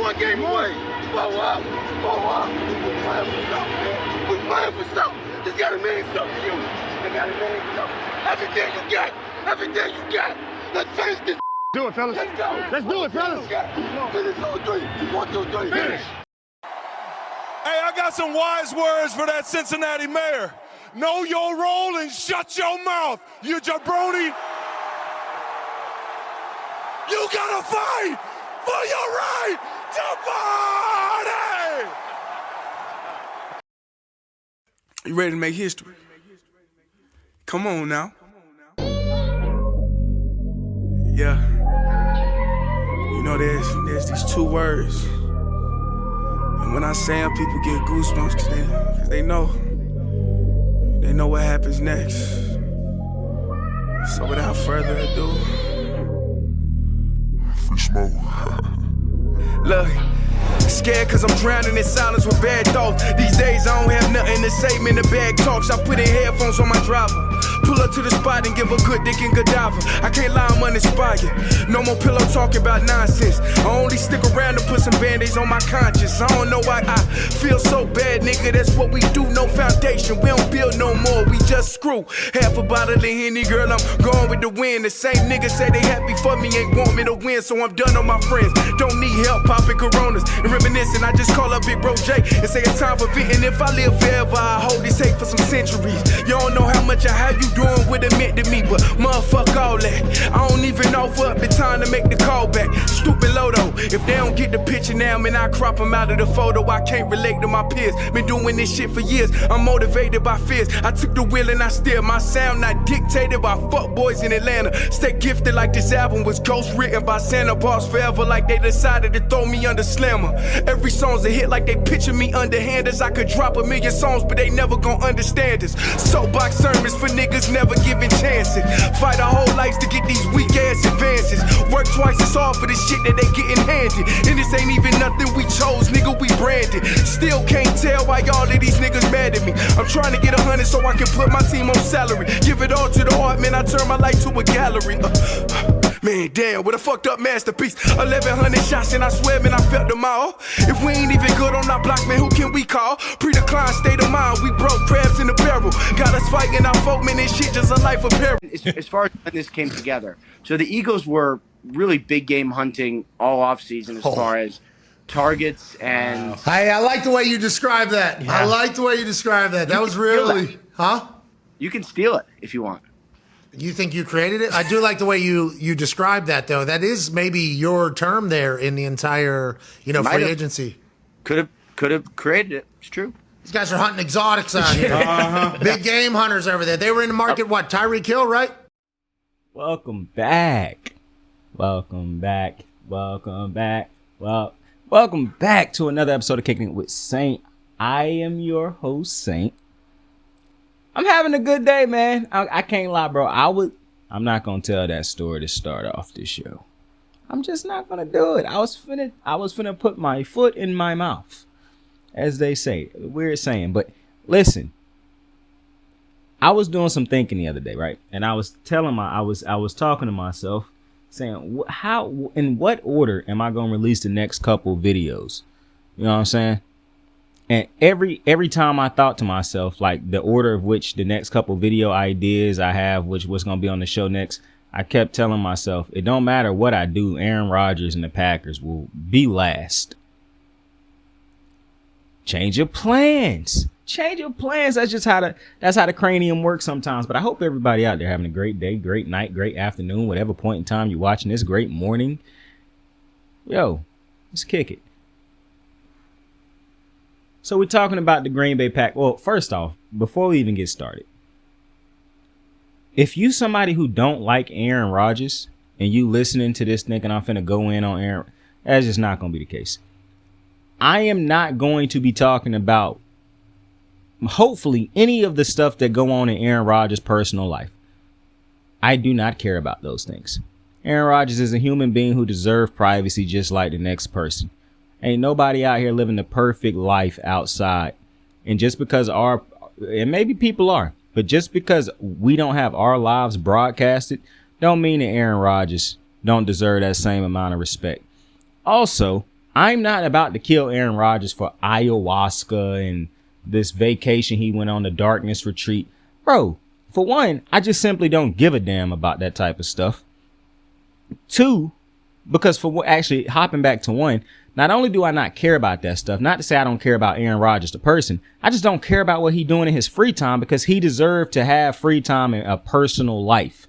one game away. Blow up. We're playing for something, man. We're playing for something. This gotta mean something to you. It gotta mean something. Everything you got. Everything you got. Let's finish this. Do it, fellas. Let's go. Let's do it, fellas. Finish 2-3. 1, 2, 3. Finish. Hey, I got some wise words for that Cincinnati mayor. Know your role and shut your mouth, you jabroni. You gotta fight for your right to party! You ready to make history? Come on now. Yeah. You know, there's these two words. And when I say them, people get goosebumps cause they know what happens next. So without further ado, free smoke. Look, scared cause I'm drowning in silence with bad thoughts. These days I don't have nothing to say, man, the bag talks. I put in headphones on my driver. Pull up to the spot and give a good dick and Godiva. I can't lie, I'm uninspired. No more pillow talking about nonsense. I only stick around to put some band-aids on my conscience. I don't know why I feel so bad, nigga. That's what we do, no foundation. We don't build no more, we just screw. Half a bottle of Henny, girl, I'm going with the wind. The same niggas say they happy for me, ain't want me to win. So I'm done on my friends. Don't need help popping Coronas and reminiscing. I just call up Big Bro J and say it's time for venting. If I live forever, I hold this hate for some centuries. You don't know how much or how you doing what it meant to me, but motherfuck all that. I don't even offer up the time to make the call back. Stupid Lodo, if they don't get the picture now, man, I crop them out of the photo. I can't relate to my peers. Been doing this shit for years. I'm motivated by fears. I took the wheel and I steer. My sound not dictated by fuck boys in Atlanta. Stay gifted like this album was ghost written by Santa Bars forever, like they decided to throw me under Slammer. Every song's a hit like they picture me underhanders. I could drop a million songs, but they never gon' understand us. Soapbox sermons for niggas never giving chances. Fight our whole lives to get these weak ass advances. Work twice as hard for the shit that they getting handed. And this ain't even nothing we chose, nigga, we branded. Still can't tell why all of these niggas mad at me. I'm trying to get 100 so I can put my team on salary. Give it all to the art, man, I turn my life to a gallery. Man, damn, what a fucked up masterpiece. 1,100 shots and I swear, man, I felt them all. If we ain't even good on our block, man, who can we call? Pre-decline state of mind, we broke crabs in the barrel. Got us fighting our folk, man, this shit just a life of peril. As far as when this came together, so the Eagles were really big game hunting all offseason as far as targets and... Hey, I like the way you describe that. Yeah. I like the way you describe that. That was really... Huh? You can steal it if you want. You think you created it? I do like the way you described that, though. That is maybe your term there in the entire, free agency. Could have created it. It's true. These guys are hunting exotics out here. Big game hunters over there. They were in the market, what, Tyreek Hill, right? Welcome back. Welcome back. Welcome back. Well, welcome back to another episode of Kicking It with Saint. I am your host, Saint. I'm having a good day, man. I can't lie, bro. I'm not gonna tell that story to start off this show. I'm just not gonna do it. I was finna put my foot in my mouth, as they say. Weird saying, but listen. I was doing some thinking the other day, right? And I was talking to myself, saying, how, in what order am I gonna release the next couple videos? You know what I'm saying? And every time I thought to myself, like the order of which the next couple video ideas I have, which was going to be on the show next, I kept telling myself, it don't matter what I do, Aaron Rodgers and the Packers will be last. Change your plans. Change your plans. That's how the cranium works sometimes. But I hope everybody out there having a great day, great night, great afternoon, whatever point in time you're watching this, great morning. Yo, let's kick it. So we're talking about the Green Bay Pack. Well, first off, before we even get started, if you somebody who don't like Aaron Rodgers and you listening to this thinking I'm finna go in on Aaron, that's just not going to be the case. I am not going to be talking about, hopefully, any of the stuff that go on in Aaron Rodgers' personal life. I do not care about those things. Aaron Rodgers is a human being who deserves privacy just like the next person. Ain't nobody out here living the perfect life outside. And just because and maybe people are, but just because we don't have our lives broadcasted, don't mean that Aaron Rodgers don't deserve that same amount of respect. Also, I'm not about to kill Aaron Rodgers for ayahuasca and this vacation he went on, the darkness retreat. Bro, for one, I just simply don't give a damn about that type of stuff. Two, because actually hopping back to one, not only do I not care about that stuff, not to say I don't care about Aaron Rodgers, the person, I just don't care about what he's doing in his free time because he deserved to have free time and a personal life.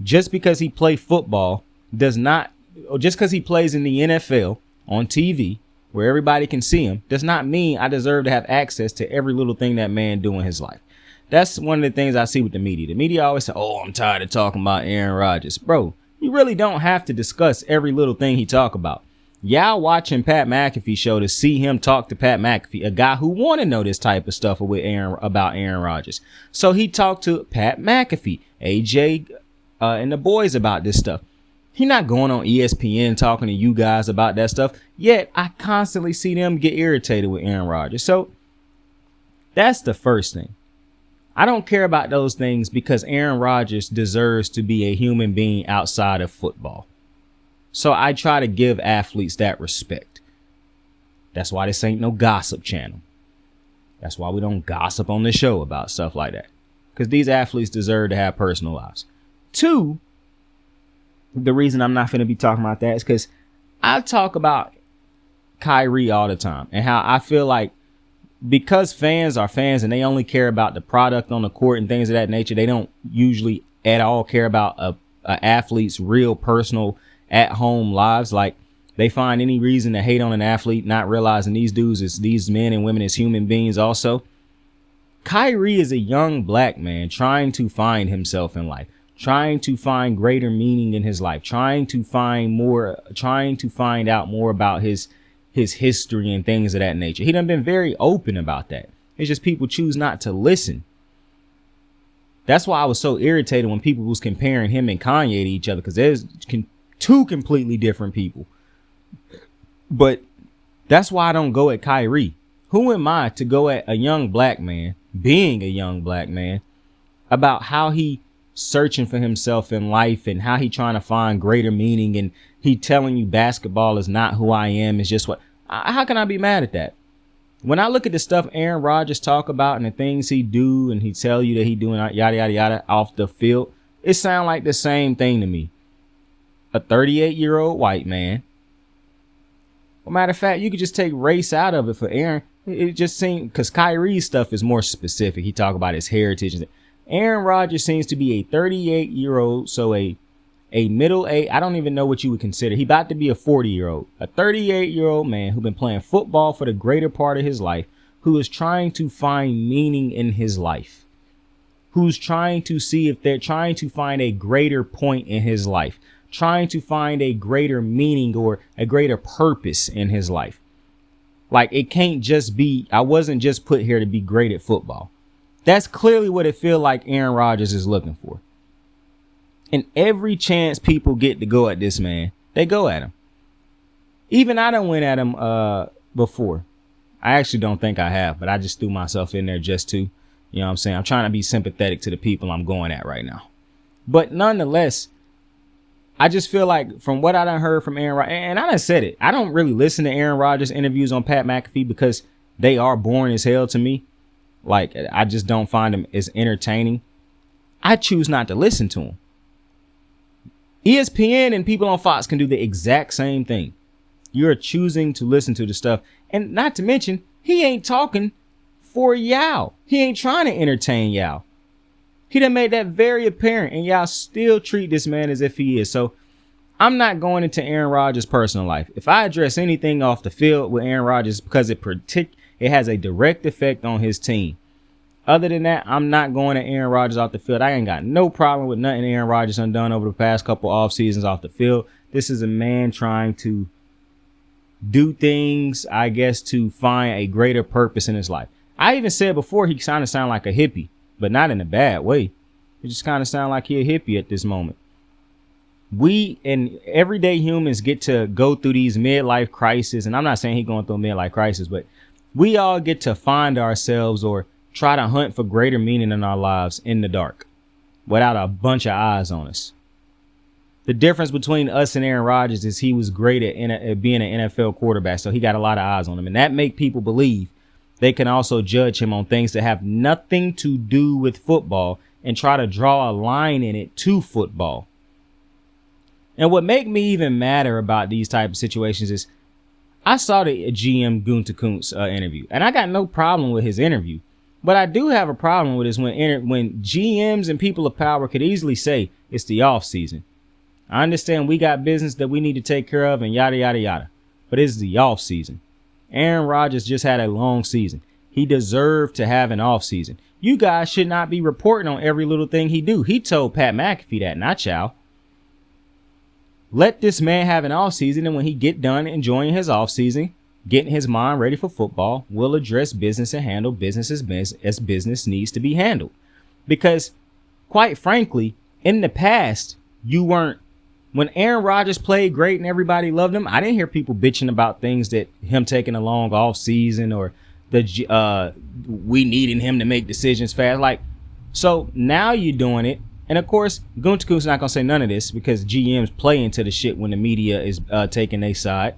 Just because he plays football does not, or just because he plays in the NFL on TV where everybody can see him, does not mean I deserve to have access to every little thing that man do in his life. That's one of the things I see with the media. The media always say, oh, I'm tired of talking about Aaron Rodgers. Bro, you really don't have to discuss every little thing he talk about. Y'all watching Pat McAfee show to see him talk to Pat McAfee, a guy who want to know this type of stuff about Aaron Rodgers. So he talked to Pat McAfee, AJ, and the boys about this stuff. He not going on ESPN talking to you guys about that stuff. Yet I constantly see them get irritated with Aaron Rodgers. So that's the first thing. I don't care about those things because Aaron Rodgers deserves to be a human being outside of football. So I try to give athletes that respect. That's why this ain't no gossip channel. That's why we don't gossip on the show about stuff like that. Because these athletes deserve to have personal lives. Two, the reason I'm not going to be talking about that is because I talk about Kyrie all the time and how I feel like because fans are fans and they only care about the product on the court and things of that nature, they don't usually at all care about a athlete's real personal at-home lives. Like they find any reason to hate on an athlete, not realizing these men and women as human beings also. Kyrie is a young black man trying to find himself in life, trying to find greater meaning in his life, trying to find out more about his history and things of that nature. He done been very open about that. It's just people choose not to listen. That's why I was so irritated when people was comparing him and Kanye to each other, because there's two completely different people. But that's why I don't go at Kyrie. Who am I to go at a young black man, being a young black man, about how he searching for himself in life and how he trying to find greater meaning, and he telling you basketball is not who I am, it's just what. How can I be mad at that? When I look at the stuff Aaron Rodgers talk about and the things he do, and he tell you that he doing yada yada yada off the field, it sound like the same thing to me. A 38-year-old white man. Well, matter of fact, you could just take race out of it for Aaron. It just seemed, because Kyrie's stuff is more specific. He talk about his heritage. Aaron Rodgers seems to be a 38-year-old, so a middle age. I don't even know what you would consider. He about to be a 40-year-old, a 38-year-old man who been playing football for the greater part of his life, who is trying to find meaning in his life, who's trying to see if they're trying to find a greater point in his life, trying to find a greater meaning or a greater purpose in his life. Like, it can't just be, I wasn't just put here to be great at football. That's clearly what it feel like Aaron Rodgers is looking for. And every chance people get to go at this man, they go at him. Even I done went at him before. I actually don't think I have, but I just threw myself in there just to, you know what I'm saying? I'm trying to be sympathetic to the people I'm going at right now. But nonetheless, I just feel like from what I done heard from Aaron Rodgers, and I done said it, I don't really listen to Aaron Rodgers interviews on Pat McAfee because they are boring as hell to me. Like, I just don't find them as entertaining. I choose not to listen to them. ESPN and people on Fox can do the exact same thing. You're choosing to listen to the stuff. And not to mention, he ain't talking for y'all. He ain't trying to entertain y'all. He done made that very apparent, and y'all still treat this man as if he is. So I'm not going into Aaron Rodgers' personal life. If I address anything off the field with Aaron Rodgers, because it has a direct effect on his team. Other than that, I'm not going to Aaron Rodgers off the field. I ain't got no problem with nothing Aaron Rodgers done done over the past couple off seasons off the field. This is a man trying to do things, I guess, to find a greater purpose in his life. I even said before he kind of sounded like a hippie, but not in a bad way. He just kind of sound like he a hippie at this moment. We and everyday humans get to go through these midlife crises, and I'm not saying he going through a midlife crisis, but we all get to find ourselves or try to hunt for greater meaning in our lives in the dark without a bunch of eyes on us. The difference between us and Aaron Rodgers is he was great at being an NFL quarterback, so he got a lot of eyes on him. And that make people believe they can also judge him on things that have nothing to do with football and try to draw a line in it to football. And what make me even madder about these type of situations is I saw the GM Gunter Kuntz interview, and I got no problem with his interview. But I do have a problem with is when GMs and people of power could easily say it's the off season. I understand we got business that we need to take care of and yada, yada, yada. But it's the off season. Aaron Rodgers just had a long season. He deserved to have an off season. You guys should not be reporting on every little thing he do. He told Pat McAfee that, not y'all. Let this man have an off season, and when he get done enjoying his off season, getting his mind ready for football, we'll address business and handle business as business needs to be handled. Because, quite frankly, in the past, you weren't. When Aaron Rodgers played great and everybody loved him, I didn't hear people bitching about things that him taking a long off season or we needing him to make decisions fast. Like, so now you're doing it. And of course, Gunter Kuntz not going to say none of this because GMs play into the shit when the media is taking their side.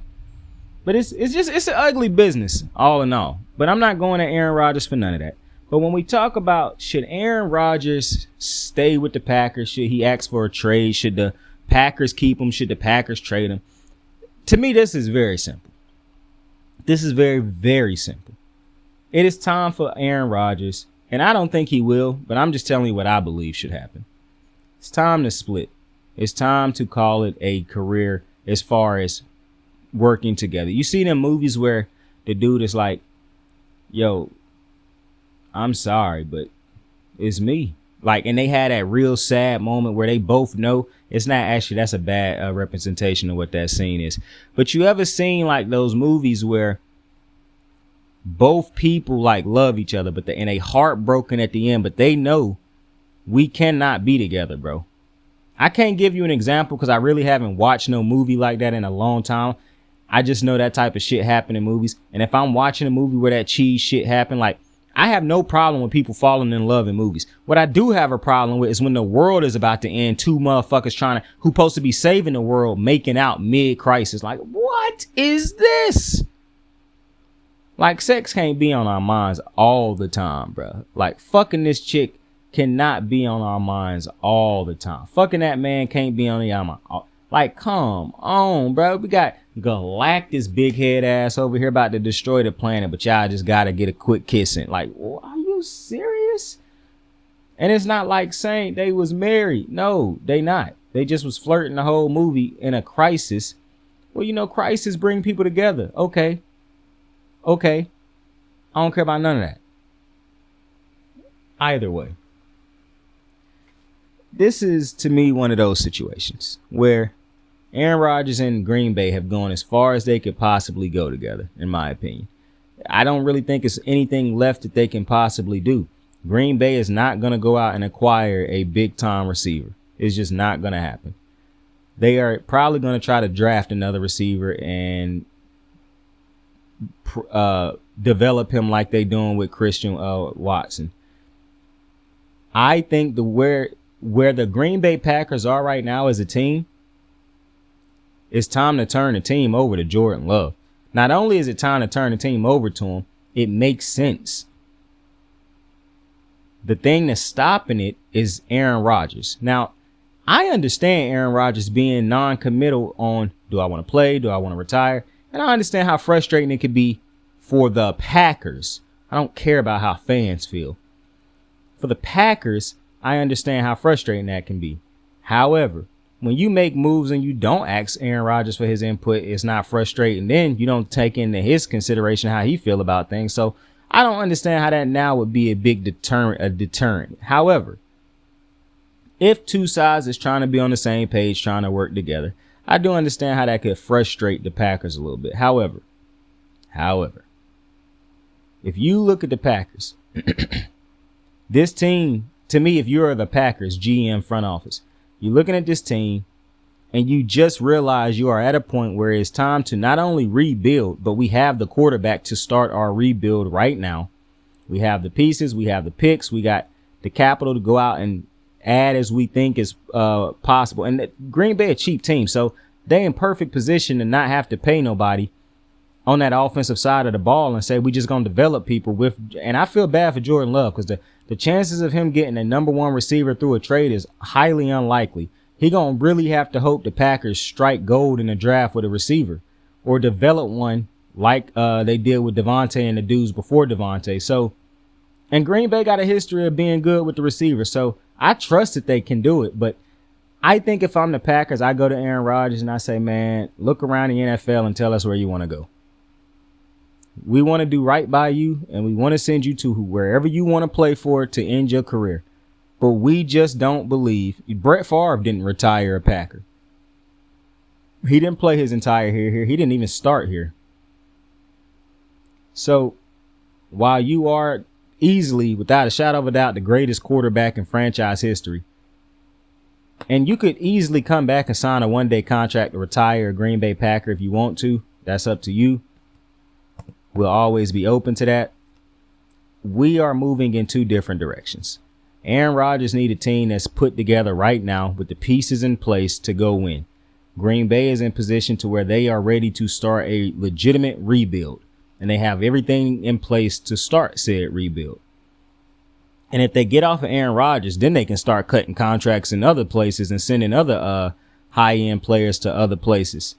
But it's an ugly business, all in all. But I'm not going to Aaron Rodgers for none of that. But when we talk about should Aaron Rodgers stay with the Packers, should he ask for a trade, should the Packers keep him, should the Packers trade him? To me, this is very simple. This is very, very simple. It is time for Aaron Rodgers, and I don't think he will, but I'm just telling you what I believe should happen. It's time to split. It's time to call it a career as far as working together. You see them movies where the dude is like, yo, I'm sorry, but it's me. Like, and they had that real sad moment where they both know it's not actually, that's a bad representation of what that scene is. But you ever seen like those movies where both people like love each other, but and they heartbroken at the end, but they know we cannot be together, bro. I can't give you an example because I really haven't watched no movie like that in a long time. I just know that type of shit happen in movies. And if I'm watching a movie where that cheese shit happened, like, I have no problem with people falling in love in movies. What I do have a problem with is when the world is about to end, two motherfuckers who supposed to be saving the world, making out mid-crisis. Like, what is this? Like, sex can't be on our minds all the time, bro. Like, fucking this chick cannot be on our minds all the time. Fucking that man can't be on your mind. Like, come on, bro. We got Galactus big head ass over here about to destroy the planet, but y'all just gotta get a quick kissing. Like, are you serious? And it's not like saying they was married. No, they not. They just was flirting the whole movie in a crisis. Well, you know, crisis bring people together. Okay. I don't care about none of that. Either way. This is, to me, one of those situations where Aaron Rodgers and Green Bay have gone as far as they could possibly go together, in my opinion. I don't really think it's anything left that they can possibly do. Green Bay is not going to go out and acquire a big-time receiver. It's just not going to happen. They are probably going to try to draft another receiver and develop him like they're doing with Christian Watson. I think where the Green Bay Packers are right now as a team, it's time to turn the team over to Jordan Love. Not only is it time to turn the team over to him, it makes sense. The thing that's stopping it is Aaron Rodgers. Now, I understand Aaron Rodgers being non-committal on, do I want to play? Do I want to retire? And I understand how frustrating it could be for the Packers. I don't care about how fans feel. For the Packers, I understand how frustrating that can be. However, when you make moves and you don't ask Aaron Rodgers for his input, it's not frustrating. Then you don't take into his consideration how he feel about things. So I don't understand how that now would be a big deterrent. However, if two sides is trying to be on the same page, trying to work together, I do understand how that could frustrate the Packers a little bit. However, if you look at the Packers, this team, to me, if you're the Packers GM front office, you're looking at this team and you just realize you are at a point where it's time to not only rebuild, but we have the quarterback to start our rebuild right now. We have the pieces, we have the picks, we got the capital to go out and add as we think is possible. And Green Bay a cheap team, so they in perfect position to not have to pay nobody on that offensive side of the ball and say we just gonna develop people with. And I feel bad for Jordan Love because the chances of him getting a number one receiver through a trade is highly unlikely. He gonna really have to hope the Packers strike gold in the draft with a receiver or develop one like they did with Devontae and the dudes before Devontae. So, and Green Bay got a history of being good with the receiver, so I trust that they can do it. But I think if I'm the Packers, I go to Aaron Rodgers and I say, man, look around the NFL and tell us where you want to go. We want to do right by you, and we want to send you to wherever you want to play for to end your career. But we just don't believe. Brett Favre didn't retire a Packer. He didn't play his entire career here. He didn't even start here. So while you are easily, without a shadow of a doubt, the greatest quarterback in franchise history, and you could easily come back and sign a one-day contract to retire a Green Bay Packer if you want to. That's up to you. We'll always be open to that. We are moving in two different directions. Aaron Rodgers needs a team that's put together right now with the pieces in place to go win. Green Bay is in position to where they are ready to start a legitimate rebuild, and they have everything in place to start said rebuild. And if they get off of Aaron Rodgers, then they can start cutting contracts in other places and sending other high-end players to other places.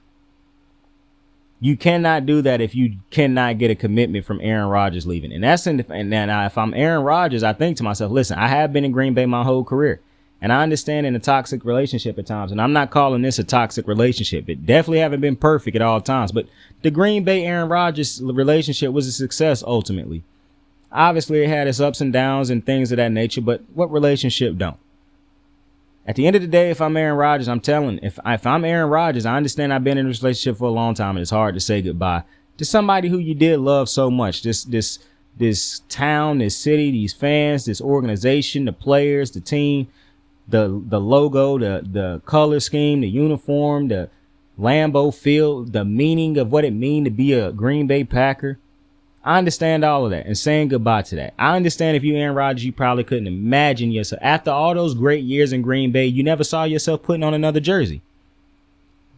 You cannot do that if you cannot get a commitment from Aaron Rodgers leaving. And that's and now if I'm Aaron Rodgers, I think to myself, listen, I have been in Green Bay my whole career. And I understand in a toxic relationship at times. And I'm not calling this a toxic relationship. It definitely haven't been perfect at all times. But the Green Bay Aaron Rodgers relationship was a success ultimately. Obviously, it had its ups and downs and things of that nature. But what relationship don't? At the end of the day, if I'm Aaron Rodgers, I'm telling, if I'm Aaron Rodgers, I understand I've been in this relationship for a long time and it's hard to say goodbye to somebody who you did love so much. This town, this city, these fans, this organization, the players, the team, the logo, the color scheme, the uniform, the Lambeau Field, the meaning of what it means to be a Green Bay Packer. I understand all of that and saying goodbye to that. I understand if you Aaron Rodgers, you probably couldn't imagine yourself. After all those great years in Green Bay, you never saw yourself putting on another jersey.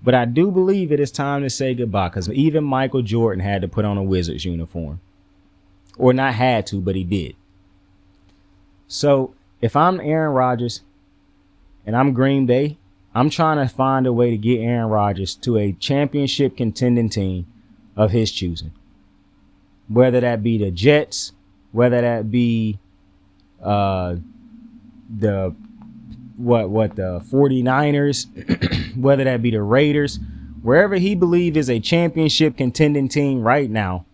But I do believe it is time to say goodbye because even Michael Jordan had to put on a Wizards uniform. Or not had to, but he did. So if I'm Aaron Rodgers and I'm Green Bay, I'm trying to find a way to get Aaron Rodgers to a championship contending team of his choosing. Whether that be the Jets, whether that be the 49ers, whether that be the Raiders, wherever he believes is a championship contending team right now,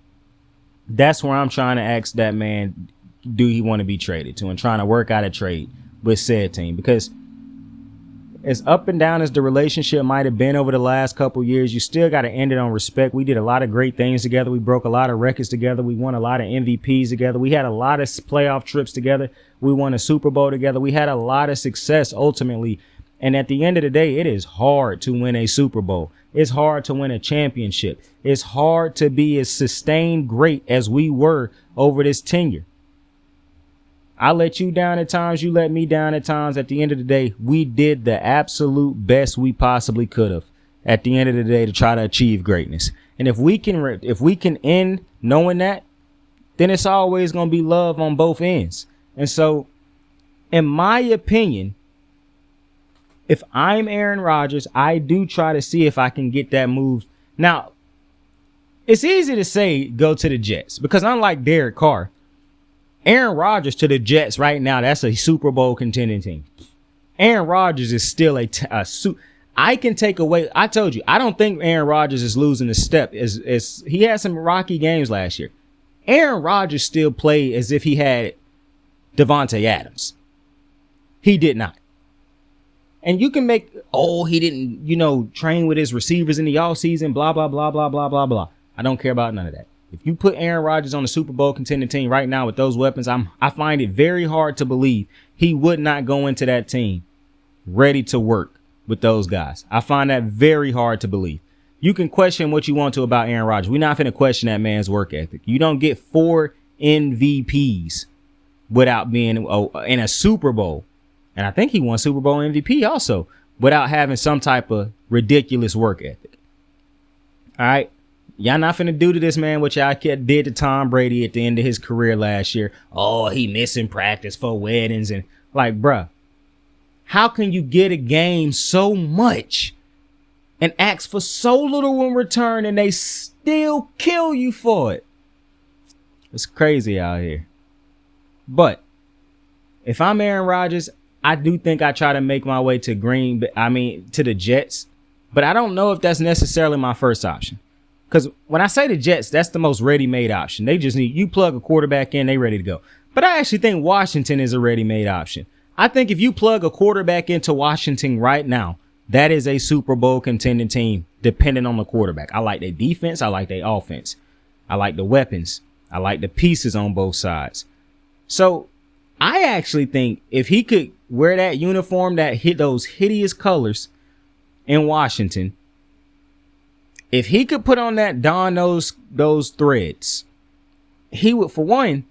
that's where I'm trying to ask that man, do he want to be traded to, and trying to work out a trade with said team. Because as up and down as the relationship might have been over the last couple years, you still got to end it on respect. We did a lot of great things together. We broke a lot of records together. We won a lot of MVPs together. We had a lot of playoff trips together. We won a Super Bowl together. We had a lot of success ultimately. And at the end of the day, it is hard to win a Super Bowl. It's hard to win a championship. It's hard to be as sustained great as we were over this tenure. I let you down at times. You let me down at times. At the end of the day, we did the absolute best we possibly could have at the end of the day to try to achieve greatness. And if we can end knowing that, then it's always going to be love on both ends. And so, in my opinion, if I'm Aaron Rodgers, I do try to see if I can get that move. Now, it's easy to say go to the Jets because unlike Derek Carr, Aaron Rodgers to the Jets right now, that's a Super Bowl contending team. Aaron Rodgers is still I can take away. I told you, I don't think Aaron Rodgers is losing a step. He had some rocky games last year. Aaron Rodgers still played as if he had Devontae Adams. He did not. And you can make, he didn't, train with his receivers in the offseason, blah, blah, blah, blah, blah, blah, blah. I don't care about none of that. If you put Aaron Rodgers on the Super Bowl contending team right now with those weapons, I find it very hard to believe he would not go into that team ready to work with those guys. I find that very hard to believe. You can question what you want to about Aaron Rodgers. We're not going to question that man's work ethic. You don't get 4 MVPs without being in a Super Bowl And I think he won Super Bowl MVP also without having some type of ridiculous work ethic. All right. Y'all not finna do to this man what y'all did to Tom Brady at the end of his career last year. Oh, he missing practice for weddings. And like, bruh, how can you get a game so much and ask for so little in return and they still kill you for it? It's crazy out here. But if I'm Aaron Rodgers, I do think I try to make my way to to the Jets. But I don't know if that's necessarily my first option. Because when I say the Jets, that's the most ready-made option. They just need, you plug a quarterback in, they ready to go. But I actually think Washington is a ready-made option. I think if you plug a quarterback into Washington right now, that is a Super Bowl contending team, depending on the quarterback. I like their defense. I like their offense. I like the weapons. I like the pieces on both sides. So I actually think if he could wear that uniform that hit those hideous colors in Washington, if he could put on that, don those threads, he would, for one,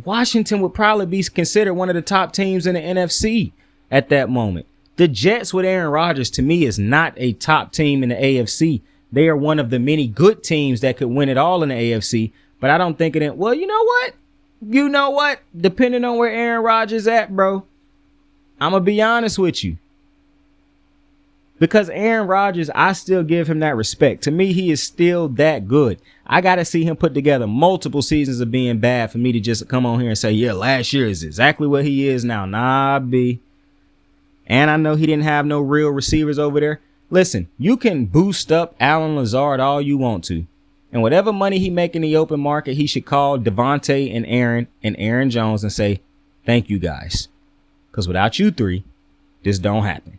Washington would probably be considered one of the top teams in the NFC at that moment. The Jets with Aaron Rodgers, to me, is not a top team in the AFC. They are one of the many good teams that could win it all in the AFC, but I don't think it. Well, you know what? Depending on where Aaron Rodgers at, bro, I'm going to be honest with you. Because Aaron Rodgers, I still give him that respect. To me, he is still that good. I got to see him put together multiple seasons of being bad for me to just come on here and say, yeah, last year is exactly what he is now. Nah, B. And I know he didn't have no real receivers over there. Listen, you can boost up Allen Lazard all you want to. And whatever money he make in the open market, he should call Devontae and Aaron Jones and say, thank you guys. Because without you three, this don't happen.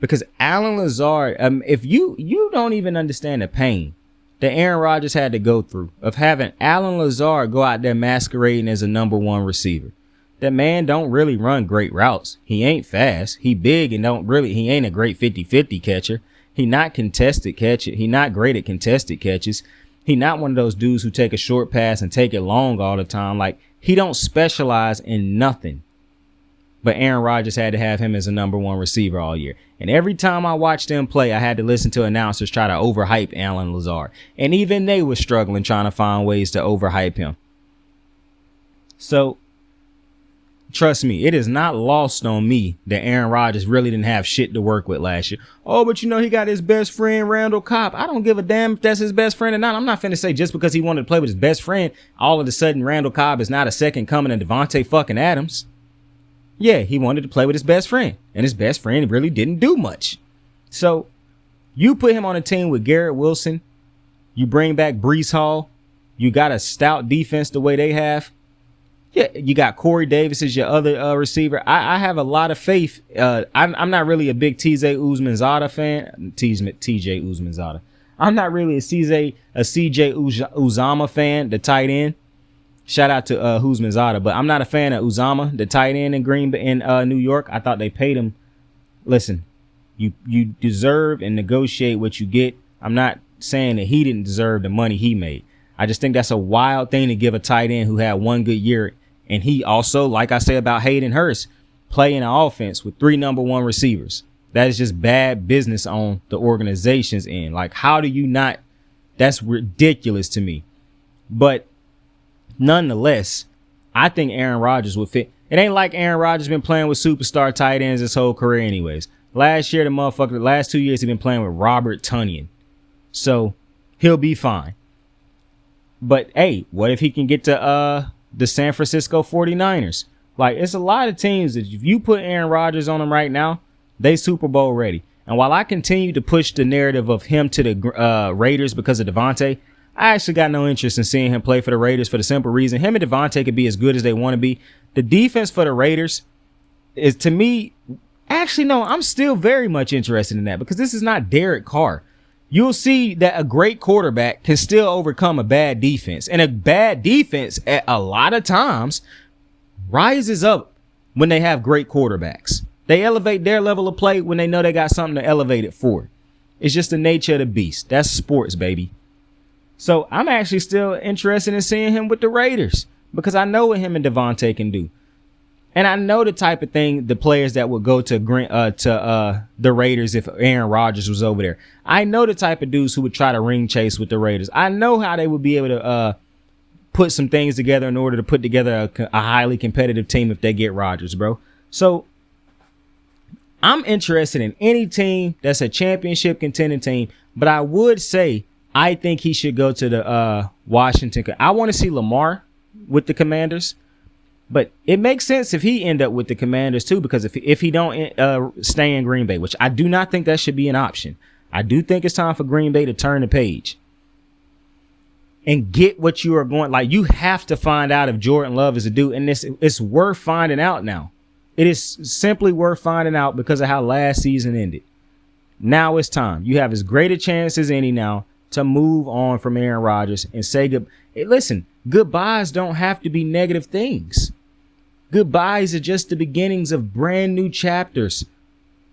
Because Allen Lazard, if you don't even understand the pain that Aaron Rodgers had to go through of having Allen Lazard go out there masquerading as a number one receiver. That man don't really run great routes. He ain't fast. He big and he ain't a great 50-50 catcher. He not contested catcher. He not great at contested catches. He not one of those dudes who take a short pass and take it long all the time. Like, he don't specialize in nothing. But Aaron Rodgers had to have him as a number one receiver all year. And every time I watched them play, I had to listen to announcers try to overhype Allen Lazard. And even they were struggling trying to find ways to overhype him. So, trust me, it is not lost on me that Aaron Rodgers really didn't have shit to work with last year. Oh, but he got his best friend, Randall Cobb. I don't give a damn if that's his best friend or not. I'm not finna say just because he wanted to play with his best friend, all of a sudden Randall Cobb is not a second coming of Devontae fucking Adams. Yeah, he wanted to play with his best friend, and his best friend really didn't do much. So you put him on a team with Garrett Wilson, you bring back Breece Hall, you got a stout defense the way they have. Yeah, you got Corey Davis as your other receiver. I have a lot of faith. I'm not really a big TJ Uzmanzada fan. TJ Uzmanzada. I'm not really a CJ Uzama fan, the tight end. Shout out to Uzmanzada, but I'm not a fan of Uzama, the tight end in New York. I thought they paid him. Listen, you deserve and negotiate what you get. I'm not saying that he didn't deserve the money he made. I just think that's a wild thing to give a tight end who had one good year. And he also, like I say about Hayden Hurst, play in an offense with 3 number one receivers. That is just bad business on the organization's end. Like, how do you not? That's ridiculous to me. But nonetheless, I think Aaron Rodgers would fit. It ain't like Aaron Rodgers been playing with superstar tight ends his whole career anyways. Last year, the last 2 years, he's been playing with Robert Tonyan. So he'll be fine. But, hey, what if he can get to the San Francisco 49ers? Like, it's a lot of teams that if you put Aaron Rodgers on them right now, they Super Bowl ready. And while I continue to push the narrative of him to the Raiders because of Devontae, I actually got no interest in seeing him play for the Raiders for the simple reason him and Devontae could be as good as they want to be. The defense for the Raiders is, to me, actually, no, I'm still very much interested in that because this is not Derek Carr. You'll see that a great quarterback can still overcome a bad defense. And a bad defense, at a lot of times, rises up when they have great quarterbacks. They elevate their level of play when they know they got something to elevate it for. It's just the nature of the beast. That's sports, baby. So I'm actually still interested in seeing him with the Raiders because I know what him and Devontae can do. And I know the type of thing, the players that would go to the Raiders if Aaron Rodgers was over there. I know the type of dudes who would try to ring chase with the Raiders. I know how they would be able to put some things together in order to put together a highly competitive team if they get Rodgers, bro. So I'm interested in any team that's a championship contending team, but I would say I think he should go to the Washington. I want to see Lamar with the Commanders. But it makes sense if he end up with the Commanders too, because if he don't stay in Green Bay, which I do not think that should be an option. I do think it's time for Green Bay to turn the page and get what you are going. Like, you have to find out if Jordan Love is a dude, and it's worth finding out now. It is simply worth finding out because of how last season ended. Now it's time. You have as great a chance as any now to move on from Aaron Rodgers and say good. Hey, listen, goodbyes don't have to be negative things. Goodbyes are just the beginnings of brand new chapters.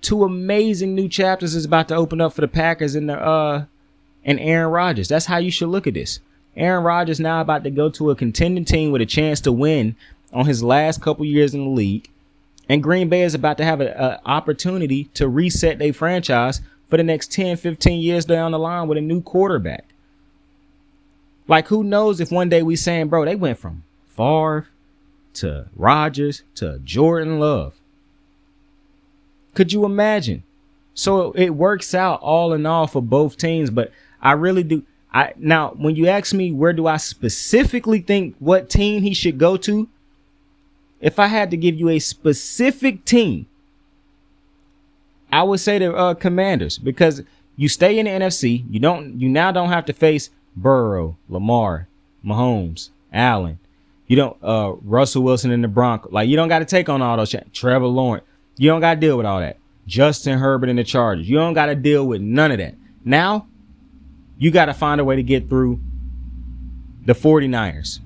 2 amazing new chapters is about to open up for the Packers and Aaron Rodgers. That's how you should look at this. Aaron Rodgers now about to go to a contending team with a chance to win on his last couple years in the league. And Green Bay is about to have an opportunity to reset their franchise for the next 10, 15 years down the line with a new quarterback. Like, who knows if one day we saying, bro, they went from Favre to Rodgers to Jordan Love. Could you imagine? So it works out all in all for both teams, but I really do. Now, when you ask me where do I specifically think what team he should go to, if I had to give you a specific team, I would say the Commanders, because you stay in the NFC. You now don't have to face Burrow, Lamar, Mahomes, Allen. You don't Russell Wilson in the Broncos. Like, you don't got to take on all those. Trevor Lawrence. You don't got to deal with all that. Justin Herbert in the Chargers. You don't got to deal with none of that. Now, you got to find a way to get through the 49ers.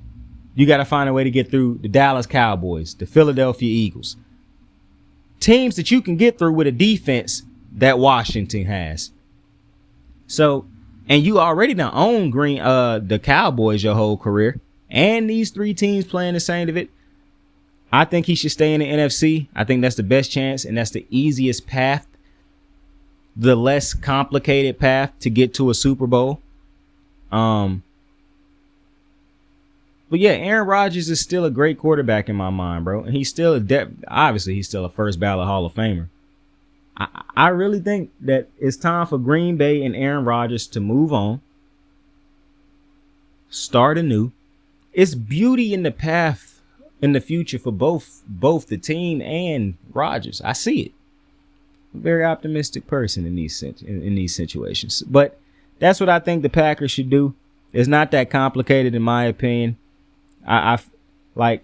You got to find a way to get through the Dallas Cowboys, the Philadelphia Eagles. Teams that you can get through with a defense that Washington has. So, and you already done own the Cowboys your whole career. And these 3 teams playing the same of it. I think he should stay in the NFC. I think that's the best chance, and that's the easiest path, the less complicated path to get to a Super Bowl. But yeah, Aaron Rodgers is still a great quarterback in my mind, bro. And he's still obviously he's still a first ballot Hall of Famer. I really think that it's time for Green Bay and Aaron Rodgers to move on, start anew. It's beauty in the path in the future for both the team and Rodgers. I see it. I'm a very optimistic person in these situations. But that's what I think the Packers should do. It's not that complicated, in my opinion. I like,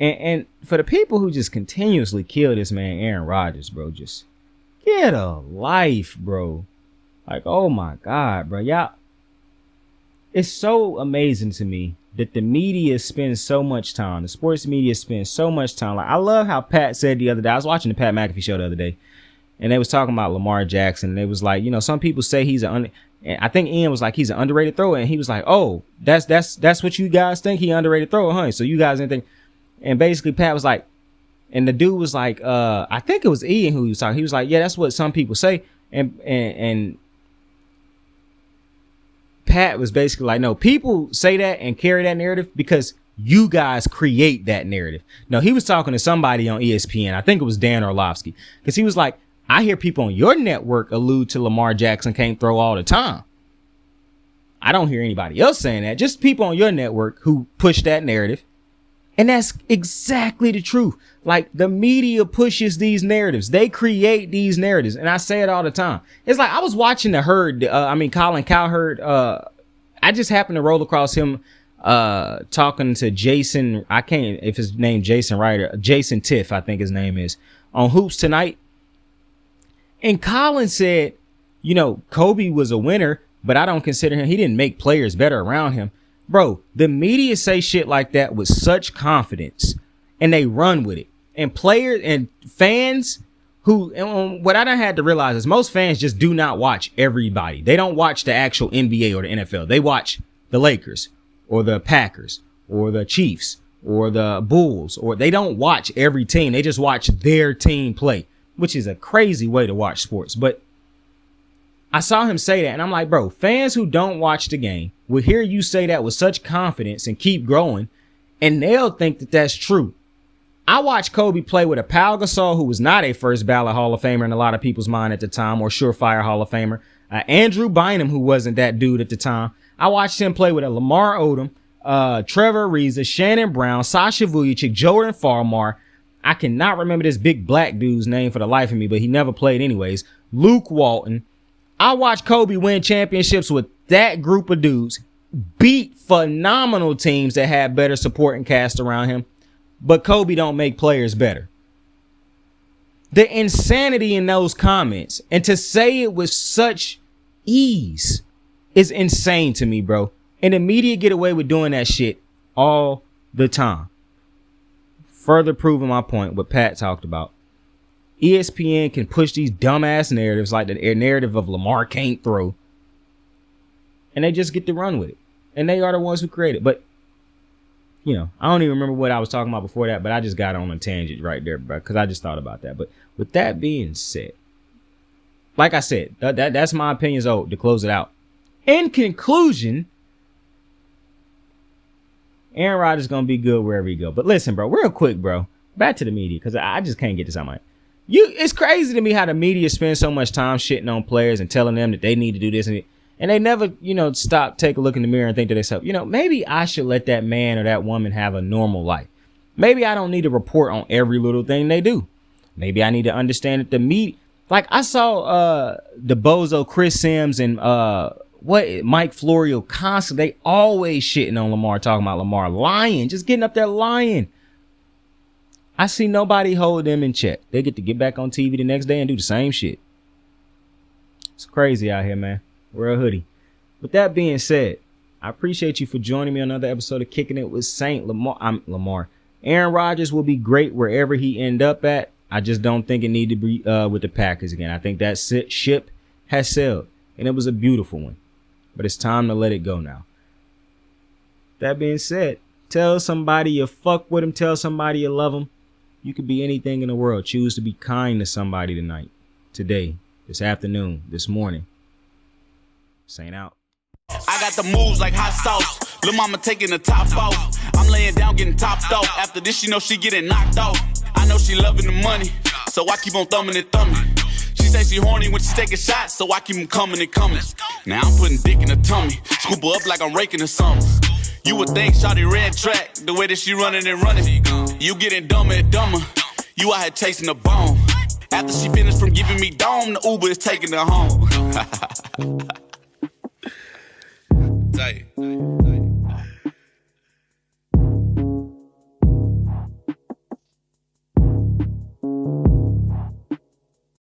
and for the people who just continuously kill this man, Aaron Rodgers, bro, just get a life, bro. Like, oh my God, bro. Y'all, it's so amazing to me that the media spends so much time, the sports media spends so much time. Like, I love how Pat said the other day, I was watching the Pat McAfee show the other day, and they was talking about Lamar Jackson. And they was like, some people say he's and I think Ian was like, he's an underrated thrower. And he was like, oh, that's what you guys think, he underrated thrower, huh? So you guys didn't think. And basically Pat was like, and the dude was like, I think it was Ian who he was talking. He was like, yeah, that's what some people say. And Pat was basically like, no, people say that and carry that narrative because you guys create that narrative. No, he was talking to somebody on ESPN. I think it was Dan Orlovsky, because he was like, I hear people on your network allude to Lamar Jackson can't throw all the time. I don't hear anybody else saying that. Just people on your network who push that narrative. And that's exactly the truth. Like, the media pushes these narratives. They create these narratives. And I say it all the time. It's like I was watching the Herd. Colin Cowherd. I just happened to roll across him talking to Jason. I can't, if his name Jason Ryder. Jason Tiff, I think his name is, on Hoops Tonight. And Colin said, Kobe was a winner, but I don't consider him. He didn't make players better around him. Bro, the media say shit like that with such confidence, and they run with it. And players and fans and what I done had to realize is most fans just do not watch everybody. They don't watch the actual NBA or the NFL. They watch the Lakers or the Packers or the Chiefs or the Bulls, or they don't watch every team. They just watch their team play, which is a crazy way to watch sports. But I saw him say that, and I'm like, bro, fans who don't watch the game will hear you say that with such confidence and keep growing, and they'll think that that's true. I watched Kobe play with a Pau Gasol, who was not a first ballot Hall of Famer in a lot of people's mind at the time, or surefire Hall of Famer. Andrew Bynum, who wasn't that dude at the time. I watched him play with a Lamar Odom, Trevor Ariza, Shannon Brown, Sasha Vujacic, Jordan Farmar. I cannot remember this big black dude's name for the life of me, but he never played anyways. Luke Walton. I watched Kobe win championships with that group of dudes, beat phenomenal teams that had better supporting cast around him, but Kobe don't make players better. The insanity in those comments, and to say it with such ease, is insane to me, bro. And the media get away with doing that shit all the time. Further proving my point, what Pat talked about. ESPN can push these dumbass narratives like the narrative of Lamar can't throw, and they just get to run with it. And they are the ones who create it. But, you know, I don't even remember what I was talking about before that, but I just got on a tangent right there, bro, because I just thought about that. But with that being said, like I said, that's my opinion. So to close it out. In conclusion, Aaron Rodgers is going to be good wherever he go. But listen, bro, real quick, bro, back to the media, because I just can't get this out of my head. It's crazy to me how the media spends so much time shitting on players and telling them that they need to do this, and they never, stop, take a look in the mirror and think to themselves, maybe I should let that man or that woman have a normal life. Maybe I don't need to report on every little thing they do. Maybe I need to understand that the media, like I saw the bozo Chris Sims and Mike Florio constantly, they always shitting on Lamar, talking about Lamar lying, just getting up there lying. I see nobody hold them in check. They get to get back on TV the next day and do the same shit. It's crazy out here, man. We're a hoodie. With that being said, I appreciate you for joining me on another episode of Kicking It with Saint Lamar. Aaron Rodgers will be great wherever he end up at. I just don't think it need to be with the Packers again. I think that ship has sailed, and it was a beautiful one. But it's time to let it go now. That being said, tell somebody you fuck with them. Tell somebody you love them. You could be anything in the world. Choose to be kind to somebody tonight, today, this afternoon, this morning. Saint out. I got the moves like hot sauce. Lil' mama taking the top off. I'm laying down getting topped off. After this, she know she getting knocked off. I know she loving the money, so I keep on thumbing and thumbing. She say she horny when she taking shots, so I keep them coming and coming. Now I'm putting dick in her tummy. Scoop her up like I'm raking or something. You would think shawty red track, the way that she running and running. You getting dumber and dumber. You out here chasing the bone. After she finished from giving me dome, the Uber is taking her home. Tight.